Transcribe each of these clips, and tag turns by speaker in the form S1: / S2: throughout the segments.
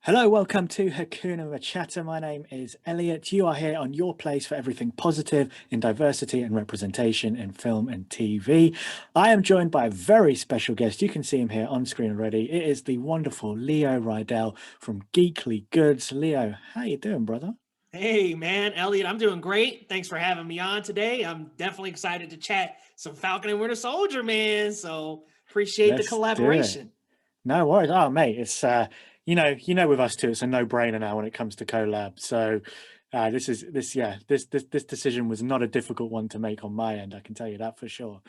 S1: Hello, welcome to Hakuna MaChatter. My name is Elliot. You are here on your place for everything positive in diversity and representation in film and TV. I am joined by a very special guest. You can see him here on screen already. It is the wonderful Leo Rydel from Geekly Goods. Leo, how you doing, brother?
S2: Hey man, Elliot, I'm doing great. Thanks for having me on today. I'm definitely excited to chat some Falcon and Winter Soldier, man. So appreciate the
S1: Let's do it.
S2: collaboration.
S1: No worries. Oh, mate, it's you know, with us too, it's a no-brainer now when it comes to collab. So, this decision was not a difficult one to make on my end. I can tell you that for sure.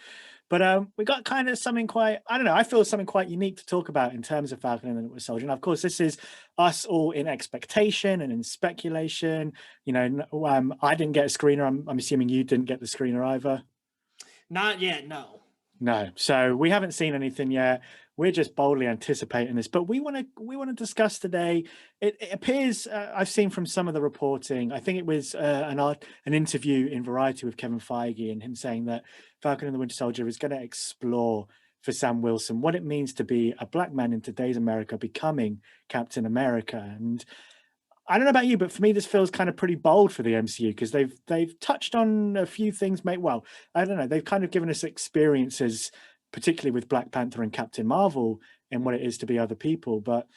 S1: But we got kind of something quite, I don't know, I feel something quite unique to talk about in terms of Falcon and the Winter Soldier. And of course, this is us all in expectation and in speculation. I didn't get a screener. I'm assuming you didn't get the screener either.
S2: Not yet, no.
S1: No, so we haven't seen anything yet. We're just boldly anticipating this, but we want to discuss today. It appears I've seen from some of the reporting. I think it was an interview in Variety with Kevin Feige and him saying that Falcon and the Winter Soldier is going to explore for Sam Wilson what it means to be a black man in today's America becoming Captain America. And I don't know about you, but for me, this feels kind of pretty bold for the MCU because they've touched on a few things. Mate, well, I don't know. They've kind of given us experiences, particularly with Black Panther and Captain Marvel, and what it is to be other people. But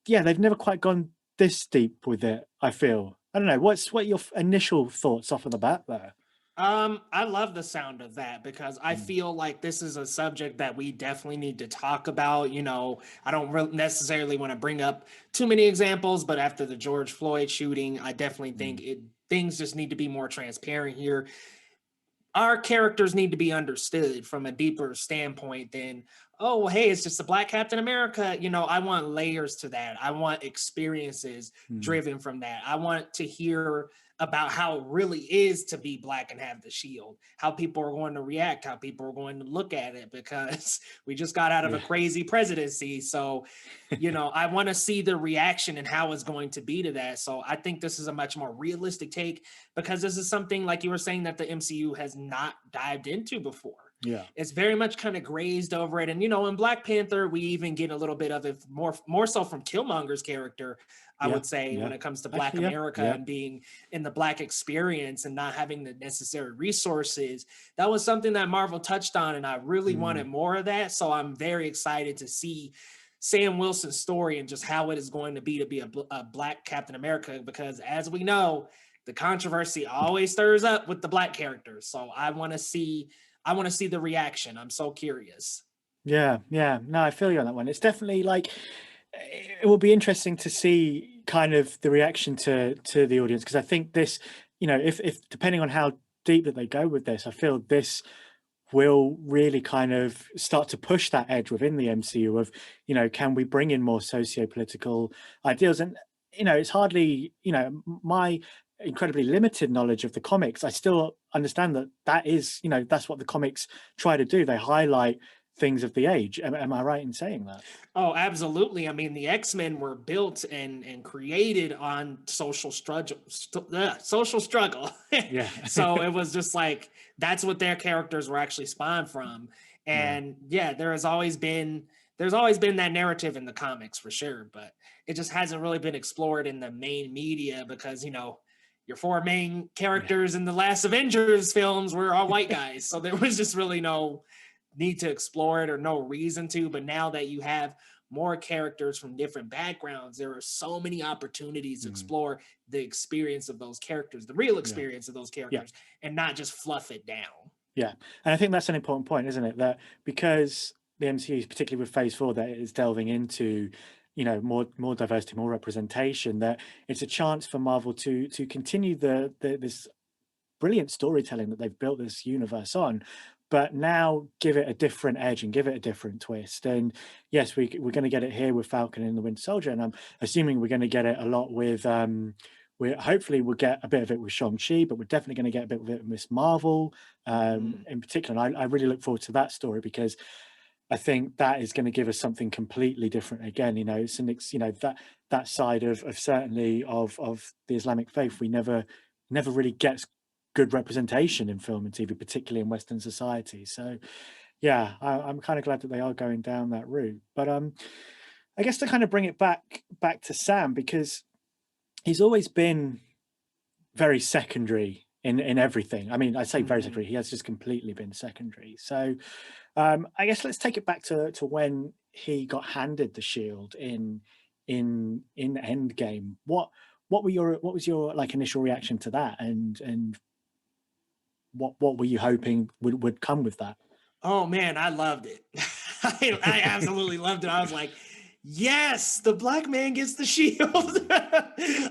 S1: yeah, they've never quite gone this deep with it. I feel. I don't know. What your initial thoughts off of the bat there?
S2: I love the sound of that because I
S1: Mm,
S2: feel like this is a subject that we definitely need to talk about. I don't necessarily want to bring up too many examples, but after the George Floyd shooting, I definitely think
S1: mm,
S2: things just need to be more transparent here. Our characters need to be understood from a deeper standpoint than, oh, well, hey, it's just a black Captain America. I want layers to that. I want experiences
S1: mm.
S2: driven from that. I want to hear about how it really is to be black and have the shield, how people are going to react, how people are going to look at it, because we just got out of a
S1: Yeah.
S2: crazy presidency. So I want to see the reaction and how it's going to be to that. So I think this is a much more realistic take because this is something, like you were saying, that the MCU has not dived into before.
S1: Yeah.
S2: It's very much kind of grazed over it. And in Black Panther, we even get a little bit of it more so from Killmonger's character, I
S1: Yeah.
S2: would say, when
S1: Yeah.
S2: it comes to Black
S1: Actually, yeah.
S2: America
S1: Yeah.
S2: and being in the Black experience and not having the necessary resources. That was something that Marvel touched on, and I really wanted
S1: Mm,
S2: more of that. So I'm very excited to see Sam Wilson's story and just how it is going to be a black Captain America, because as we know, the controversy always stirs up with the black characters. So I want to see the reaction. I'm so curious.
S1: yeah. Yeah. No, I feel you on that one. It's definitely like it will be interesting to see kind of the reaction to the audience because I think this, if depending on how deep that they go with this, I feel this will really kind of start to push that edge within the MCU of, can we bring in more socio-political ideals? And, it's hardly, my incredibly limited knowledge of the comics, I still understand that is, that's what the comics try to do. They highlight things of the age. Am I right in saying that?
S2: Oh, absolutely. I mean, the X-Men were built and created on social struggle.
S1: Yeah.
S2: So it was just like that's what their characters were actually spawned from.
S1: Yeah.
S2: And yeah, there's always been that narrative in the comics for sure, but it just hasn't really been explored in the main media because your four main
S1: Yeah.
S2: characters in the last Avengers films were all white guys. So there was just really no need to explore it or no reason to. But now that you have more characters from different backgrounds, there are so many opportunities to
S1: Mm,
S2: explore the experience of those characters, the real
S1: yeah.
S2: experience of those
S1: Yeah.
S2: characters, and not just fluff it down.
S1: Yeah, and I think that's an important point, isn't it? That because the MCU, particularly with Phase Four, that it is delving into, more diversity, more representation. That it's a chance for Marvel to continue the this brilliant storytelling that they've built this universe on, but now give it a different edge and give it a different twist. And yes, we're going to get it here with Falcon and the Winter Soldier, and I'm assuming we're going to get it a lot with we hopefully we'll get a bit of it with Shang-Chi, but we're definitely going to get a bit of it with Miss Marvel
S2: Mhm.
S1: in particular. And I really look forward to that story because I think that is going to give us something completely different again. It's that side of certainly of the Islamic faith we never really gets good representation in film and TV, particularly in Western society. So yeah, I'm kind of glad that they are going down that route. But I guess to kind of bring it back to Sam, because he's always been very secondary in everything. I mean, I say very secondary. He has just completely been secondary. So I guess let's take it back to when he got handed the shield in Endgame. What was your like initial reaction to that, and what were you hoping would come with that?
S2: Oh man, I loved it. I absolutely loved it. I was like, yes, the black man gets the shield.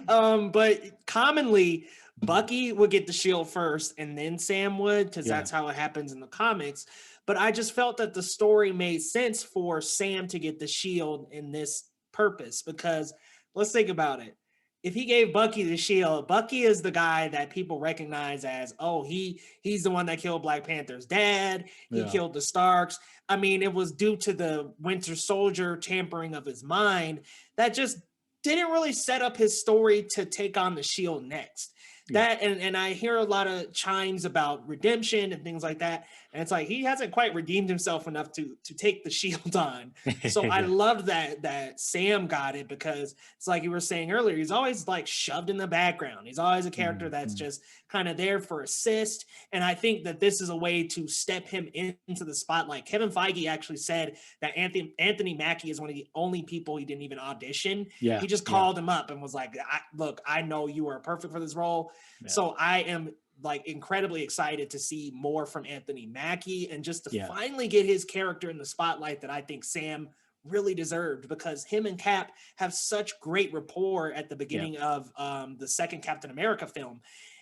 S2: But commonly, Bucky would get the shield first and then Sam would, because
S1: Yeah.
S2: that's how it happens in the comics. But I just felt that the story made sense for Sam to get the shield in this purpose, because let's think about it. If he gave Bucky the shield, Bucky is the guy that people recognize as, oh, he's the one that killed Black Panther's dad. He
S1: Yeah.
S2: killed the Starks. I mean, it was due to the Winter Soldier tampering of his mind that just didn't really set up his story to take on the shield next. That and I hear a lot of chimes about redemption and things like that. And it's like he hasn't quite redeemed himself enough to take the shield on. So I love that Sam got it, because it's like you were saying earlier, he's always like shoved in the background. He's always a character that's just kind of there for assist. And I think that this is a way to step him into the spotlight. Kevin Feige actually said that Anthony Mackie is one of the only people he didn't even audition.
S1: Yeah.
S2: He just called him up and was like, look, I know you are perfect for this role. Yeah. So I am like incredibly excited to see more from Anthony Mackie, and just to finally get his character in the spotlight that I think Sam really deserved, because him and Cap have such great rapport at the beginning of the second Captain America film.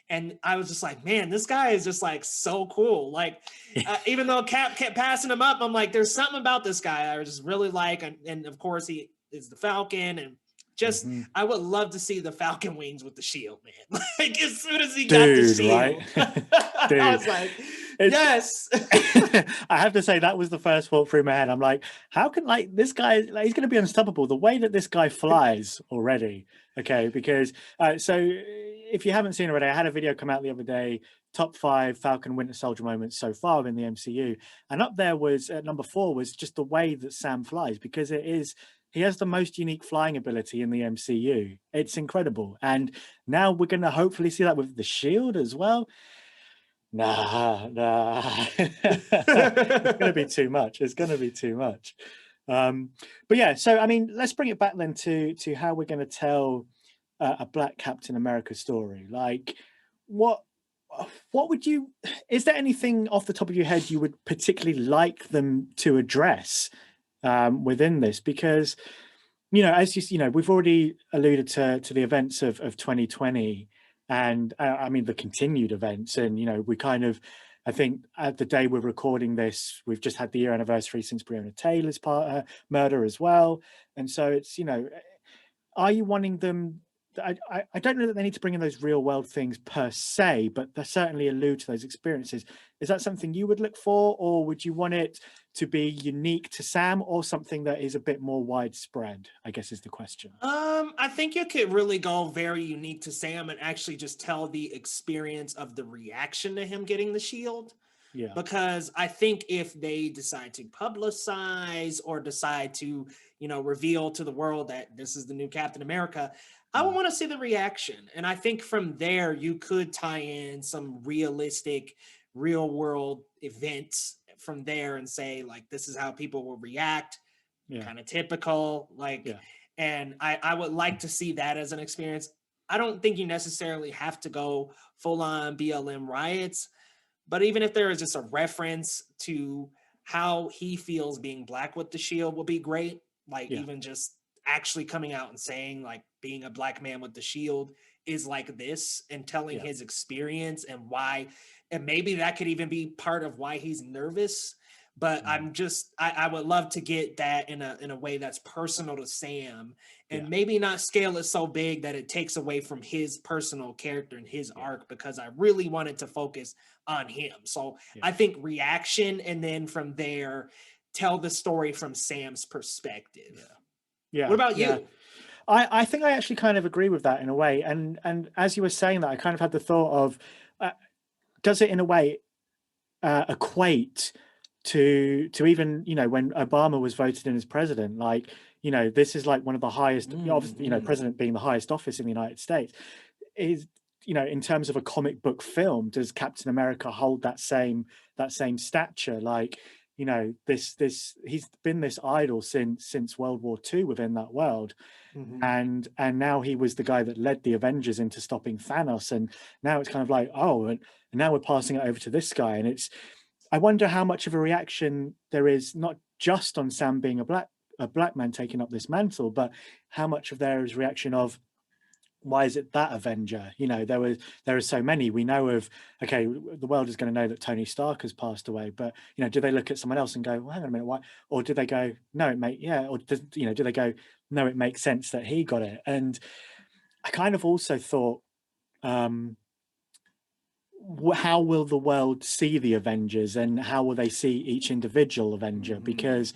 S2: And I was just like, man, this guy is just like so cool. Like, even though Cap kept passing him up, I'm like, there's something about this guy I just really like. And of course, he is the Falcon, and just I would love to see the Falcon wings with the shield, man. Like as soon as he got the shield, right? I was like, yes.
S1: I have to say that was the first thought through my head. I'm like, how can like this guy, like, he's going to be unstoppable the way that this guy flies already. Okay, because so if you haven't seen already, I had a video come out the other day, top 5 Falcon Winter Soldier moments so far in the MCU, and up there was at number 4 was just the way that Sam flies, because he has the most unique flying ability in the MCU. It's incredible. And now we're going to hopefully see that with the shield as well. Nah. It's going to be too much. It's going to be too much. But yeah, so, I mean, let's bring it back then to how we're going to tell a Black Captain America story. Like, what would you, is there anything off the top of your head you would particularly like them to address within this? Because, you know, as you know, we've already alluded to the events of 2020, and I mean the continued events, and you know, we kind of, I think at the day we're recording this, we've just had the year anniversary since Breonna Taylor's murder as well, and so it's, you know, are you wanting them? I don't know that they need to bring in those real world things per se, but they certainly allude to those experiences. Is that something you would look for, or would you want it to be unique to Sam, or something that is a bit more widespread, I guess is the question.
S2: I think you could really go very unique to Sam and actually just tell the experience of the reaction to him getting the shield.
S1: Yeah.
S2: Because I think if they decide to publicize or decide to, you know, reveal to the world that this is the new Captain America, I would want to see the reaction. And I think from there, you could tie in some realistic, real world events from there and say, like, this is how people will react. Kind of typical. Like, and I would like to see that as an experience. I don't think you necessarily have to go full on BLM riots, but even if there is just a reference to how he feels being Black with the shield will be great. Like even just actually coming out and saying like being a Black man with the shield is like this, and telling his experience and why, and maybe that could even be part of why he's nervous. But I would love to get that in a way that's personal to Sam, and maybe not scale it so big that it takes away from his personal character and his arc, because I really wanted to focus on him. So I think reaction, and then from there, tell the story from Sam's perspective.
S1: Yeah.
S2: What about you?
S1: I think I actually kind of agree with that in a way. And as you were saying that, I kind of had the thought of, does it in a way equate to even, you know, when Obama was voted in as president, like, you know, this is like one of the highest, obviously, you know, president being the highest office in the United States, is, you know, in terms of a comic book film, does Captain America hold that same stature? Like, you know, this he's been this idol since World War II within that world. And now he was the guy that led the Avengers into stopping Thanos, and now it's kind of like, oh, and now we're passing it over to this guy. And it's, I wonder how much of a reaction there is, not just on Sam being a black man taking up this mantle, but how much of there is reaction of, why is it that Avenger? You know, there are so many. We know of, okay, the world is going to know that Tony Stark has passed away, but, you know, do they look at someone else and go, well, hang on a minute, why? Or do they go, no, or does, you know, do they go, no, it makes sense that he got it? And I kind of also thought, how will the world see the Avengers, and how will they see each individual Avenger? Because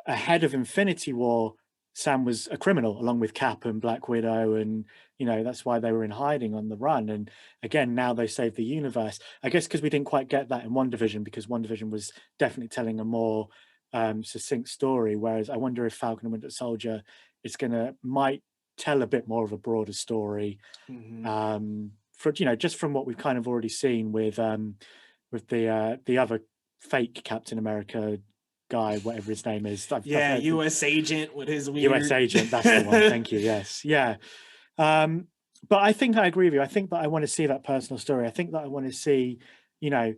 S1: ahead of Infinity War, Sam was a criminal along with Cap and Black Widow, and, you know, that's why they were in hiding on the run. And again, now they saved the universe, I guess, because we didn't quite get that in WandaVision, because WandaVision was definitely telling a more succinct story, whereas I wonder if Falcon and Winter Soldier might tell a bit more of a broader story, for, you know, just from what we've kind of already seen with the other fake Captain America guy, whatever his name is. I've heard
S2: U.S. agent with his weird...
S1: U.S. agent, that's the one. Thank you. Yes, yeah. But I think I agree with you. I think that I want to see that personal story. I think that I want to see, you know,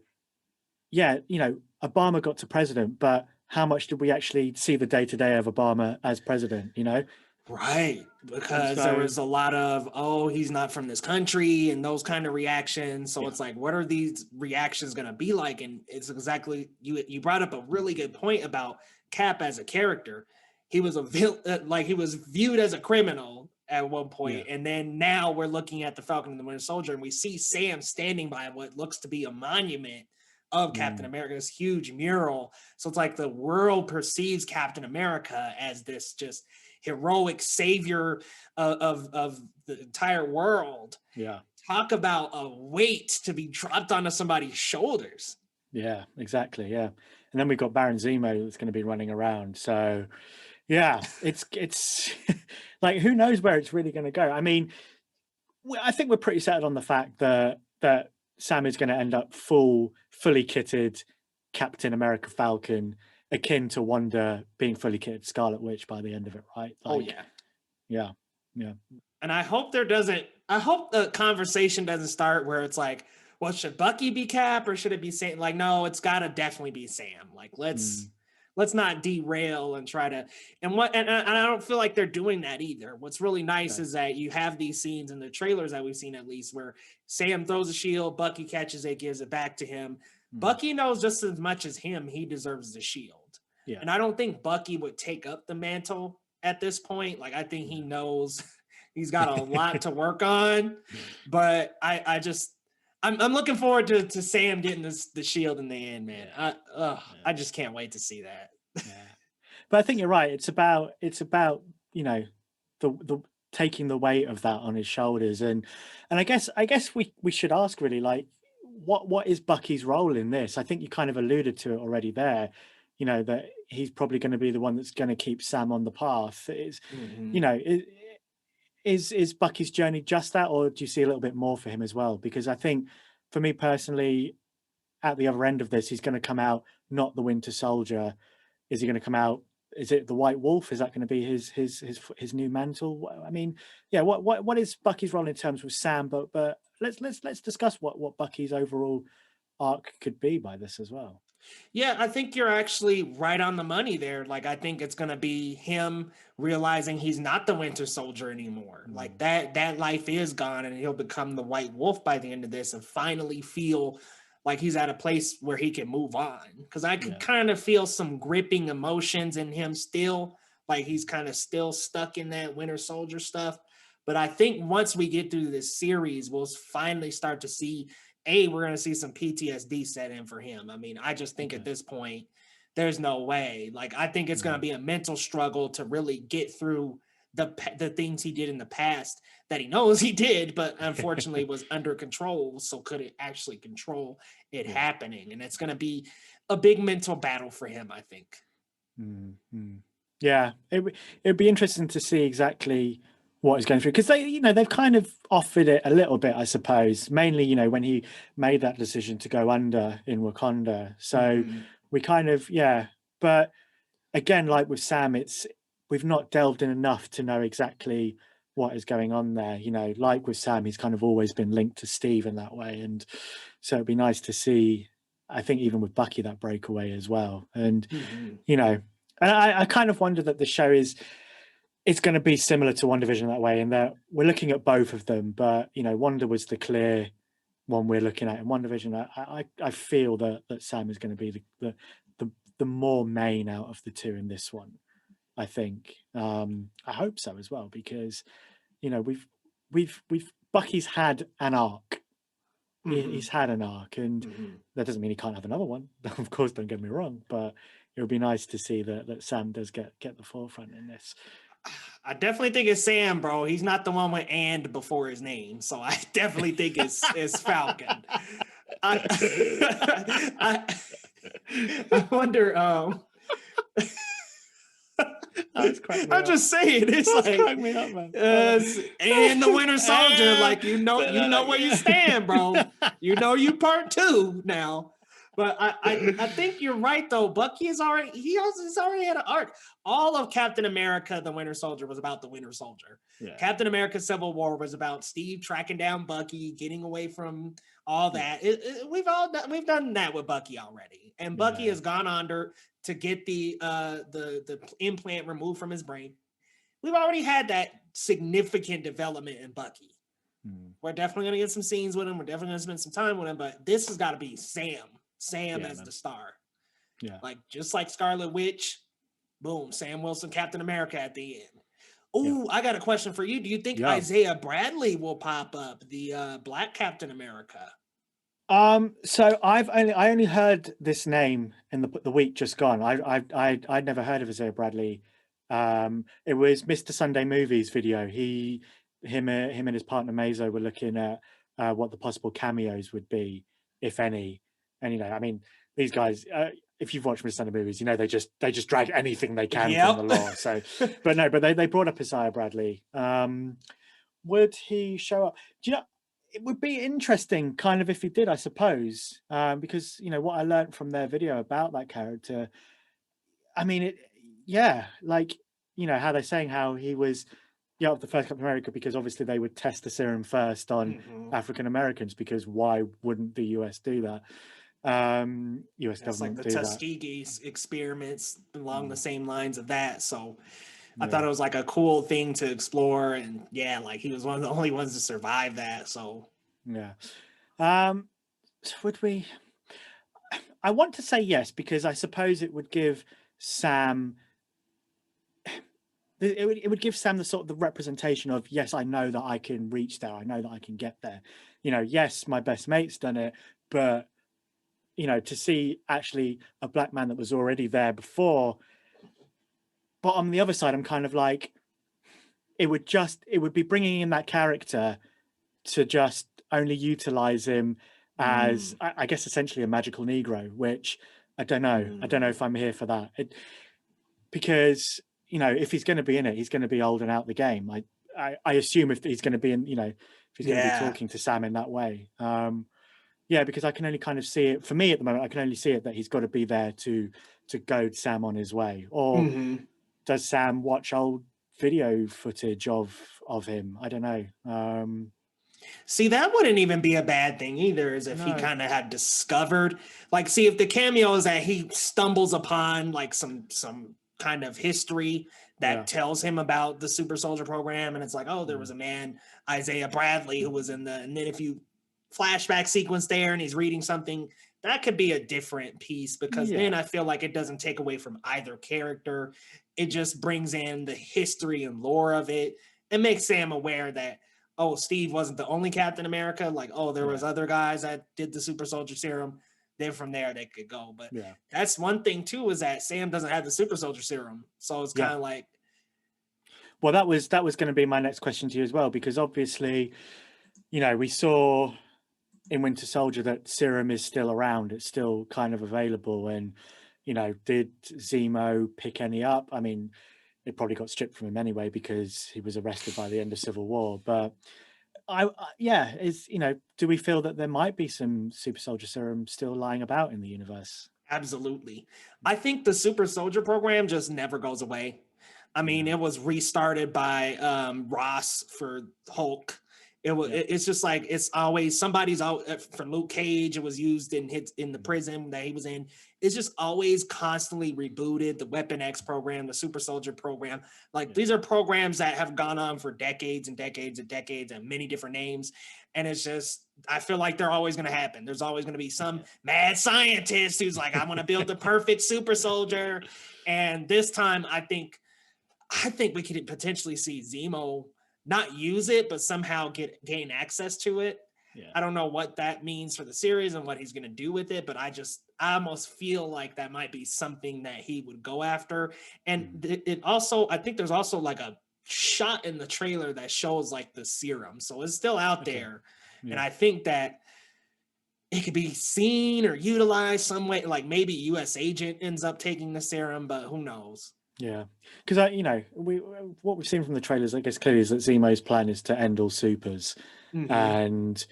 S1: Obama got to president, but how much did we actually see the day-to-day of Obama as president? You know,
S2: right? Because there was a lot of, oh, he's not from this country, and those kind of reactions. So it's like, what are these reactions going to be like? And it's exactly, you brought up a really good point about Cap as a character. He was he was viewed as a criminal at one point, and then now we're looking at the Falcon and the Winter Soldier, and we see Sam standing by what looks to be a monument of Captain America's huge mural. So it's like the world perceives Captain America as this just heroic savior of the entire world.
S1: Yeah.
S2: Talk about a weight to be dropped onto somebody's shoulders.
S1: Yeah, exactly. Yeah. And then we've got Baron Zemo that's going to be running around. So yeah, it's like, who knows where it's really going to go? I mean, I think we're pretty settled on the fact that Sam is going to end up fully kitted Captain America Falcon, akin to Wanda being fully kitted Scarlet Witch by the end of it, right? Like, yeah.
S2: And I hope the conversation doesn't start where it's like, well, should Bucky be Cap or should it be Sam? Like, no, it's got to definitely be Sam. Like, let's not derail and try to, and I don't feel like they're doing that either. What's really nice is that you have these scenes in the trailers that we've seen, at least, where Sam throws a shield, Bucky catches it, gives it back to him. Bucky knows just as much as him, he deserves the shield. Yeah. And I don't think Bucky would take up the mantle at this point. Like, I think he knows he's got a lot to work on, but I'm looking forward to Sam getting the shield in the end, man. I just can't wait to see that.
S1: But I think you're right. It's about, you know, the taking the weight of that on his shoulders, and I guess we should ask, really, like, what is Bucky's role in this? I think you kind of alluded to it already there. You know, that he's probably going to be the one that's going to keep Sam on the path. You know, is Bucky's journey just that, or do you see a little bit more for him as well? Because I think, for me personally, at the other end of this, he's going to come out not the Winter Soldier. Is he going to come out? Is it the White Wolf? Is that going to be his new mantle? I mean, yeah. What is Bucky's role in terms with Sam? But let's discuss what Bucky's overall arc could be by this as well.
S2: Yeah, I think you're actually right on the money there. Like, I think it's going to be him realizing he's not the Winter Soldier anymore. Like, that life is gone, and he'll become the White Wolf by the end of this and finally feel like he's at a place where he can move on. Because I could kind of feel some gripping emotions in him still. Like, he's kind of still stuck in that Winter Soldier stuff. But I think once we get through this series, we'll finally start to see, we're going to see some PTSD set in for him. I mean, I just think at this point, there's no way. Like, I think it's going to be a mental struggle to really get through the things he did in the past that he knows he did, but unfortunately was under control. So could it actually control it happening? And it's going to be a big mental battle for him, I think.
S1: Yeah, it'd be interesting to see exactly what he's going through, because they've kind of offered it a little bit, I suppose, mainly when he made that decision to go under in Wakanda. So we kind of, but again, like with Sam, we've not delved in enough to know exactly what is going on there. Like with Sam, he's kind of always been linked to Steve in that way, and so it'd be nice to see, I think, even with Bucky, that breakaway as well. And and I kind of wonder that the show it's going to be similar to WandaVision that way, in that we're looking at both of them, but Wanda was the clear one we're looking at in WandaVision. I feel that Sam is going to be the more main out of the two in this one. I think. I hope so as well, because we've Bucky's had an arc. He's had an arc, and that doesn't mean he can't have another one. Of course, don't get me wrong, but it would be nice to see that Sam does get the forefront in this.
S2: I definitely think it's Sam, bro. He's not the one with "and" before his name, so I definitely think it's Falcon. I wonder. I'm just saying, it's like
S1: me up, man.
S2: And the Winter Soldier, like you know where you stand, bro. You part 2 now. But I think you're right though. Bucky he's already had an arc. All of Captain America, the Winter Soldier, was about the Winter Soldier. Yeah. Captain America Civil War was about Steve tracking down Bucky, getting away from all that. We've done that with Bucky already. And Bucky has gone under to get the implant removed from his brain. We've already had that significant development in Bucky. We're definitely gonna get some scenes with him. We're definitely gonna spend some time with him, but this has got to be Sam as the star. Yeah. Like just like Scarlet Witch, boom, Sam Wilson, Captain America at the end. Oh, I got a question for you. Do you think Isaiah Bradley will pop up, the Black Captain America?
S1: So I only heard this name in the week just gone. I'd never heard of Isaiah Bradley. It was Mr. Sunday Movies video. Him and his partner Mazo were looking at what the possible cameos would be, if any. And I mean, these guys, if you've watched Mr. Sunday Movies, they just drag anything they can from the lore. So, but they brought up Isaiah Bradley. Would he show up? Do you know? It would be interesting, kind of, if he did, I suppose, because what I learned from their video about that character. I mean, like how they're saying how he was of the first Captain America, because obviously they would test the serum first on African Americans, because why wouldn't the US do that? US government
S2: like the Tuskegee experiments along the same lines of that. So I thought it was like a cool thing to explore, and like he was one of the only ones to survive that. So
S1: would we? I want to say yes, because I suppose it would give Sam. It would give Sam the sort of the representation of, yes, I know that I can reach there. I know that I can get there. Yes, my best mate's done it, but to see actually a black man that was already there before. But on the other side, I'm kind of like, it would be bringing in that character to just only utilize him as, I guess, essentially a magical Negro, which I don't know. I don't know if I'm here for that. Because, if he's going to be in it, he's going to be old and out the game. I assume if he's going to be in, if he's going to be talking to Sam in that way. Because I can only kind of see it, for me at the moment, I can only see it that he's got to be there to goad Sam on his way. Or does Sam watch old video footage of him? I don't know.
S2: See, that wouldn't even be a bad thing either, is if he kind of had discovered, like, see, if the cameo is that he stumbles upon like some kind of history that tells him about the super soldier program, and it's like, oh, there was a man, Isaiah Bradley, who was in and then if you flashback sequence there and he's reading something, that could be a different piece, because then I feel like it doesn't take away from either character. It just brings in the history and lore of it and makes Sam aware that, oh, Steve wasn't the only Captain America. Like, oh, there was other guys that did the super soldier serum. Then from there they could go. But that's one thing too, is that Sam doesn't have the super soldier serum. So it's kind of like,
S1: well, that was going to be my next question to you as well, because obviously, we saw in Winter Soldier that serum is still around. It's still kind of available. And, did Zemo pick any up? I mean, it probably got stripped from him anyway because he was arrested by the end of Civil War. But yeah, do we feel that there might be some super soldier serum still lying about in the universe?
S2: Absolutely. I think the super soldier program just never goes away. I mean, it was restarted by Ross for Hulk. It's just like it's always somebody's out for Luke Cage. It was used in the prison that he was in. It's just always constantly rebooted. The Weapon X program, the Super Soldier program, like these are programs that have gone on for decades and decades and decades and many different names. And it's just I feel like they're always going to happen. There's always going to be some mad scientist who's like, I'm going to build the perfect super soldier. And this time, I think we could potentially see Zemo not use it, but somehow gain access to it. Yeah. I don't know what that means for the series and what he's going to do with it, but I almost feel like that might be something that he would go after. And it also, I think there's also like a shot in the trailer that shows like the serum. So it's still out there. Yeah. And I think that it could be seen or utilized some way, like maybe US agent ends up taking the serum, but who knows?
S1: Yeah, because what we've seen from the trailers, I guess clearly is that Zemo's plan is to end all supers, and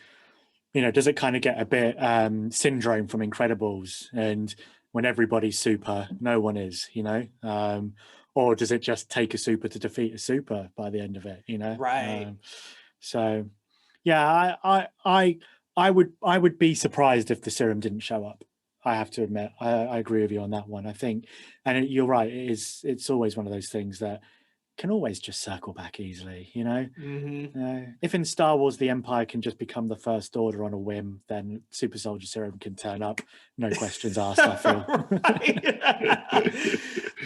S1: does it kind of get a bit Syndrome from Incredibles, and when everybody's super, no one is, or does it just take a super to defeat a super by the end of it,
S2: Right.
S1: So, yeah, I would be surprised if the serum didn't show up. I have to admit, I agree with you on that one. I think, and you're right. It's always one of those things that can always just circle back easily. If in Star Wars the Empire can just become the First Order on a whim, then Super Soldier Serum can turn up, no questions asked. I feel.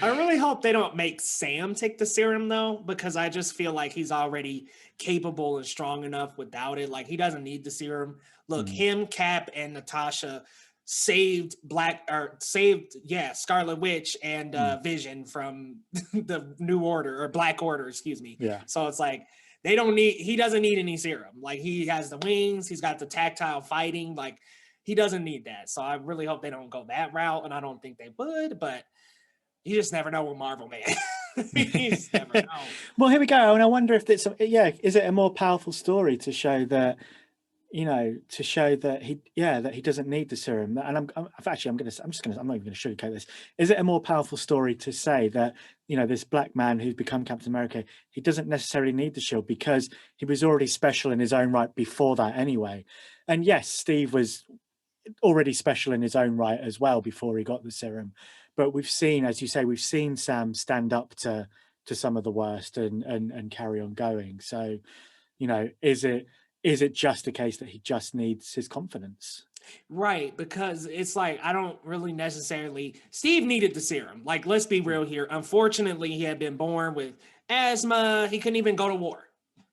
S2: I really hope they don't make Sam take the serum though, because I just feel like he's already capable and strong enough without it. Like he doesn't need the serum. Look, him, Cap, and Natasha saved Scarlet Witch and Vision from the New Order or Black Order, excuse me.
S1: Yeah.
S2: So it's like he doesn't need any serum. Like he has the wings, he's got the tactile fighting, like he doesn't need that. So I really hope they don't go that route, and I don't think they would, but you just never know with Marvel, man. You just never know.
S1: Well, here we go. And I wonder if is it a more powerful story to show that he doesn't need the serum. And I'm not even going to sugarcoat this. Is it a more powerful story to say that, this black man who's become Captain America, he doesn't necessarily need the shield because he was already special in his own right before that anyway. And yes, Steve was already special in his own right as well before he got the serum. But we've seen, as you say, Sam stand up to some of the worst and carry on going. So, is it just a case that he just needs his confidence?
S2: Right, because it's like I don't really necessarily. Steve needed the serum. Like, let's be real here. Unfortunately, he had been born with asthma. He couldn't even go to war.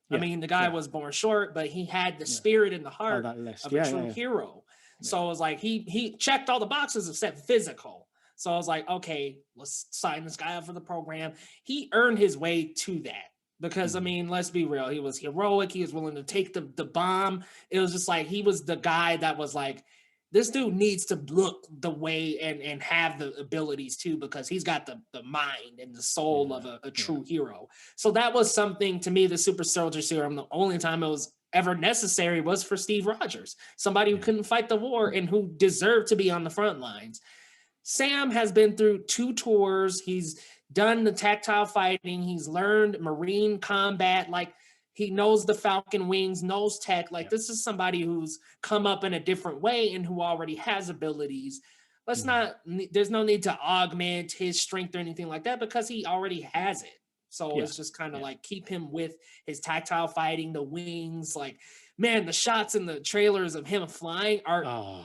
S2: I mean, the guy was born short, but he had the spirit and the heart of a true hero. So it was like he checked all the boxes except physical. So I was like, okay, let's sign this guy up for the program. He earned his way to that. Because I mean, let's be real. He was heroic. He was willing to take the bomb. It was just like he was the guy that was like, this dude needs to look the way and have the abilities too, because he's got the mind and the soul of a true hero. So that was something to me. The Super Soldier Serum. The only time it was ever necessary was for Steve Rogers, somebody who couldn't fight the war and who deserved to be on the front lines. Sam has been through 2 tours. He's done the tactile fighting. He's learned Marine combat. Like he knows the Falcon wings, knows tech. Like this is somebody who's come up in a different way and who already has abilities. There's no need to augment his strength or anything like that because he already has it. So it's just kind of like keep him with his tactile fighting, the wings. Like, man, the shots in the trailers of him flying are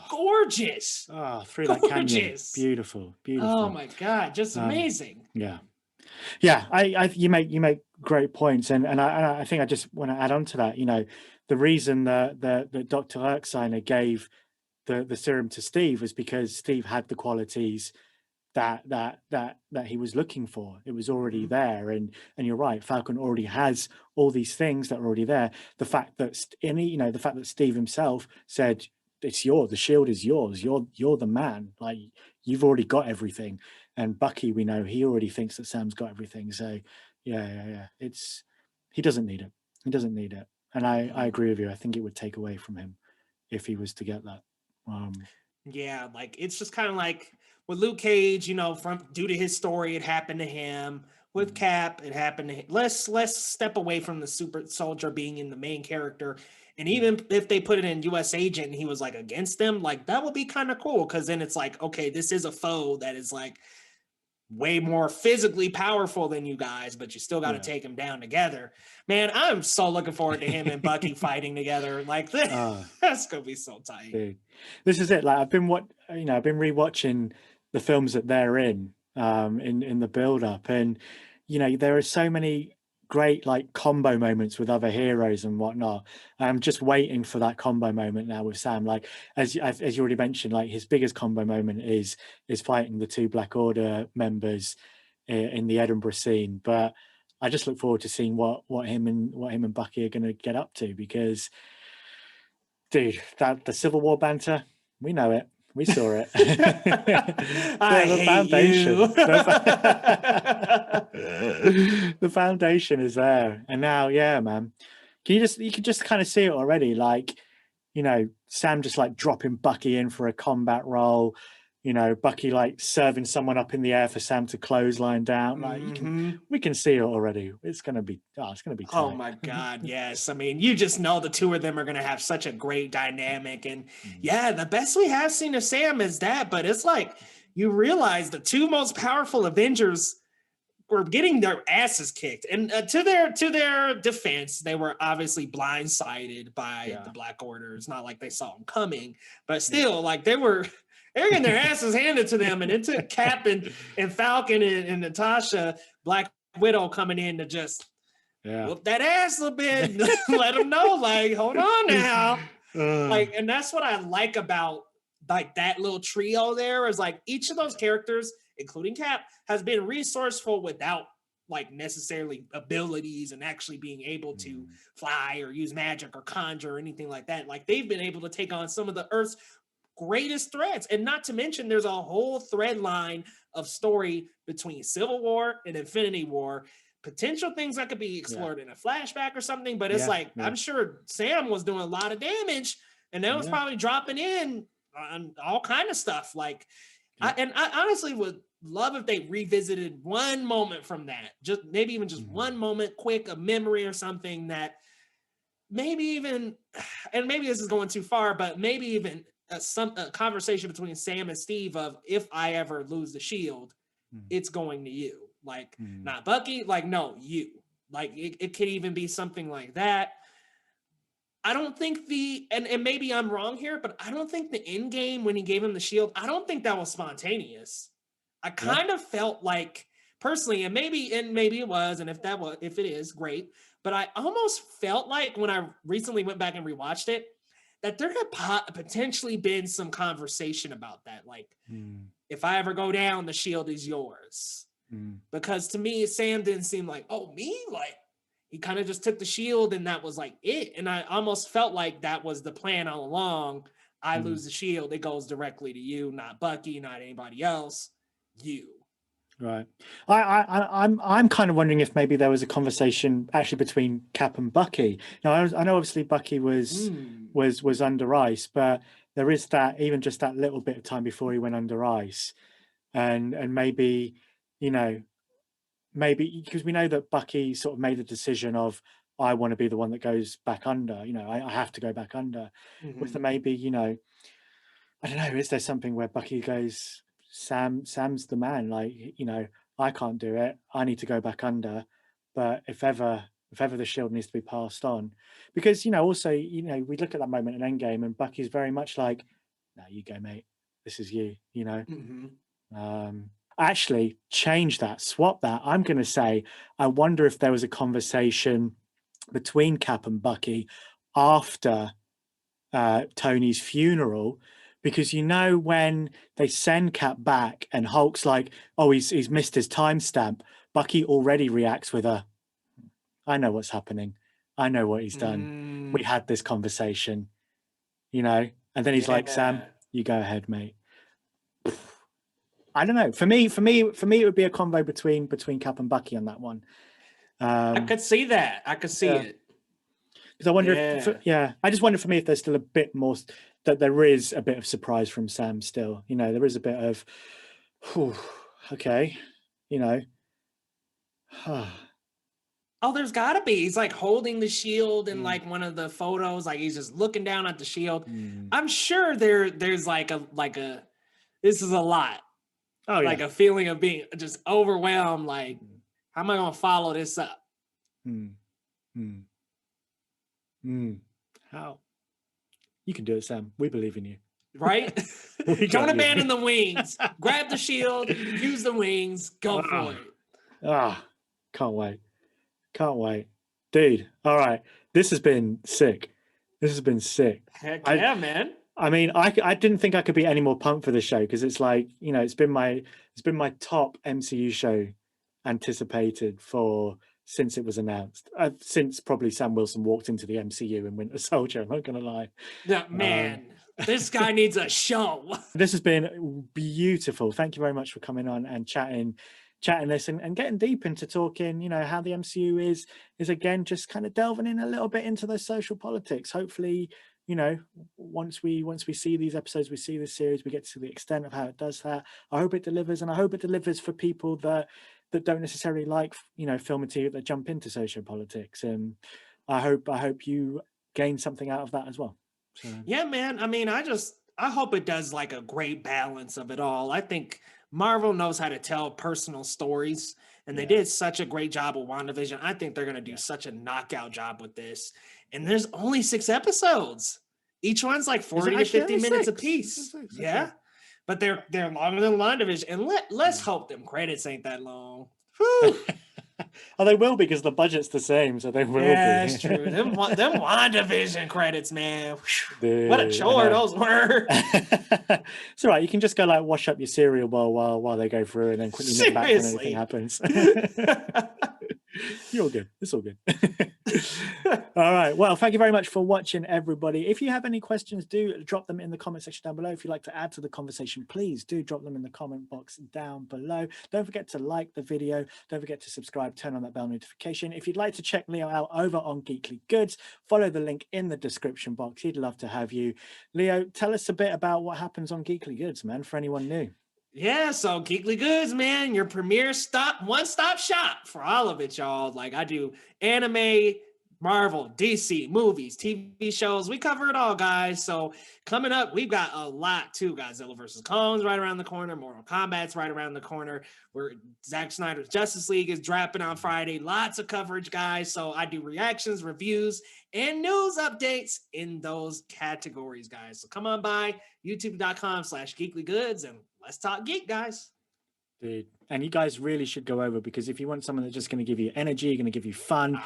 S2: gorgeous.
S1: Through that canyon. Beautiful.
S2: Oh my God, just amazing.
S1: Yeah. You make great points, and I think I just want to add on to that. The reason that Dr. Erkseiner gave the serum to Steve was because Steve had the qualities that he was looking for. It was already there, and you're right. Falcon already has all these things that are already there. The fact that the fact that Steve himself said, it's yours. The shield is yours. You're the man. Like, you've already got everything. And Bucky, we know he already thinks that Sam's got everything. So yeah. He doesn't need it. He doesn't need it. And I agree with you. I think it would take away from him if he was to get that.
S2: Yeah, like it's just kind of like with Luke Cage, you know, from due to his story, it happened to him. With Cap, it happened to him. Let's step away from the super soldier being in the main character. And even if they put it in US Agent and he was like against them, like that would be kind of cool. Cause then it's like, okay, this is a foe that is like way more physically powerful than you guys, but you still got to take him down together. Man, I'm so looking forward to him and Bucky fighting together. Like that's gonna be so tight.
S1: Dude. This is it. Like I've been rewatching the films that they're in the build up, and there are so many great like combo moments with other heroes and whatnot. I'm just waiting for that combo moment now with Sam. Like as you already mentioned, like his biggest combo moment is fighting the 2 Black Order members in the Edinburgh scene. But I just look forward to seeing what him and Bucky are going to get up to, because dude, that the Civil War banter, we know it. We saw it.
S2: I hate you.
S1: The foundation is there. And now, yeah, man. You can just kind of see it already. Like, Sam just like dropping Bucky in for a combat role. Bucky like serving someone up in the air for Sam to clothesline down. Like we can see it already. It's gonna be tight.
S2: Oh my God, yes. I mean, you just know the two of them are gonna have such a great dynamic. And yeah, the best we have seen of Sam is that, but it's like you realize the 2 most powerful Avengers were getting their asses kicked. And to their defense, they were obviously blindsided by the Black Order. It's not like they saw them coming, but still, like they were getting their asses handed to them, and it took Cap and Falcon and Natasha, Black Widow, coming in to just whoop that ass a little bit, let them know, like, hold on now. Like, and that's what I like about like that little trio there, is like each of those characters, including Cap, has been resourceful without like necessarily abilities and actually being able to fly or use magic or conjure or anything like that. Like they've been able to take on some of the Earth's greatest threats. And not to mention, there's a whole thread line of story between Civil War and Infinity War, potential things that could be explored in a flashback or something. But it's I'm sure Sam was doing a lot of damage, and that was probably dropping in on all kind of stuff. Like, I honestly would love if they revisited one moment from that, just maybe even just one moment, quick, a memory or something that maybe even, and maybe this is going too far, but maybe even a conversation between Sam and Steve of, if I ever lose the shield, it's going to you. Like, not Bucky, like, no, you. Like, it could even be something like that. I don't think and maybe I'm wrong here, but I don't think the end game when he gave him the shield, I don't think that was spontaneous. I kind of felt like, personally, and maybe it was, and if it is, great. But I almost felt like when I recently went back and rewatched it, that there had potentially been some conversation about that. Like, if I ever go down, the shield is yours. Because to me, Sam didn't seem like, oh, me? Like, he kind of just took the shield and that was like it. And I almost felt like that was the plan all along. I lose the shield, it goes directly to you, not Bucky, not anybody else. You.
S1: Right. I'm kind of wondering if maybe there was a conversation actually between Cap and Bucky. Now I know obviously Bucky was under ice, but there is that, even just that little bit of time before he went under ice, and maybe, maybe because we know that Bucky sort of made the decision of, I want to be the one that goes back under. I have to go back under. With the maybe, I don't know, is there something where Bucky goes, Sam's the man, like, I can't do it, I need to go back under, but if ever the shield needs to be passed on, because also we look at that moment in Endgame and Bucky's very much like, no, you go, mate, this is you. Actually change that, swap that. I'm going to say, I wonder if there was a conversation between Cap and Bucky after Tony's funeral, because when they send Cap back and Hulk's like, oh, he's missed his timestamp, Bucky already reacts with a, I know what's happening, I know what he's done, we had this conversation, And then he's like, Sam, you go ahead, mate. I don't know. For me, it would be a convo between Cap and Bucky on that one.
S2: I could see that. I could see it.
S1: Because I wonder if, I just wonder for me if there's still a bit more, that there is a bit of surprise from Sam still. You know, there is a bit of, okay, you know.
S2: Oh, there's gotta be. He's like holding the shield in like one of the photos, like he's just looking down at the shield. I'm sure there's like a this is a lot. Oh, like a feeling of being just overwhelmed. Like, how am I gonna follow this up?
S1: How? You can do it, Sam. We believe in you.
S2: Right? Don't abandon the wings. Grab the shield, use the wings, go for it.
S1: Can't wait. Can't wait. Dude, all right. This has been sick.
S2: Heck yeah, man.
S1: I mean, I didn't think I could be any more pumped for this show, because it's like, you know, it's been my top MCU show anticipated since it was announced. Since probably Sam Wilson walked into the MCU in Winter Soldier, I'm not gonna lie.
S2: Yeah, man. This guy needs a show.
S1: This has been beautiful. Thank you very much for coming on and chatting this and getting deep into talking, you know, how the MCU is again just kind of delving in a little bit into those social politics. Hopefully, you know, once we see these episodes, we see this series, we get to the extent of how it does that. I hope it delivers, and I hope it delivers for people that don't necessarily like, you know, film material that jump into social politics. And I hope you gain something out of that as well. So.
S2: Yeah, man. I mean, I hope it does like a great balance of it all. I think Marvel knows how to tell personal stories, and they did such a great job with WandaVision. I think they're going to do such a knockout job with this. And there's only 6 episodes. Each one's like 40 to 50 minutes apiece. Yeah. But they're longer than WandaVision. And let's hope them credits ain't that long.
S1: Oh, they will, because the budget's the same, so they will be.
S2: Yeah, that's true. Them WandaVision credits, man. Dude, what a chore those were.
S1: It's all right. You can just go like wash up your cereal while they go through, and then quickly nip back when anything happens. You're all good. It's all good. All right. Well, thank you very much for watching, everybody. If you have any questions, do drop them in the comment section down below. If you'd like to add to the conversation, please do drop them in the comment box down below. Don't forget to like the video. Don't forget to subscribe, turn on that bell notification. If you'd like to check Leo out over on Geekly Goods, follow the link in the description box. He'd love to have you. Leo, tell us a bit about what happens on Geekly Goods, man, for anyone new.
S2: Yeah, so Geekly Goods, man, your premier one-stop shop for all of it, y'all. Like, I do anime, Marvel, DC, movies, TV shows. We cover it all, guys. So coming up, we've got a lot too. Godzilla vs. Kong's right around the corner. Mortal Kombat's right around the corner. Where Zack Snyder's Justice League is dropping on Friday. Lots of coverage, guys. So I do reactions, reviews, and news updates in those categories, guys. So come on by youtube.com/Geekly Goods and let's talk geek, guys.
S1: Dude, and you guys really should go over, because if you want someone that's just going to give you energy, going to give you fun,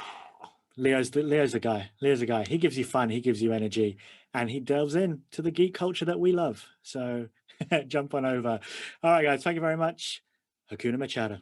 S1: Leo's the guy. Leo's the guy. He gives you fun, he gives you energy, and he delves into the geek culture that we love. So jump on over. All right, guys, thank you very much. Hakuna MaChatter.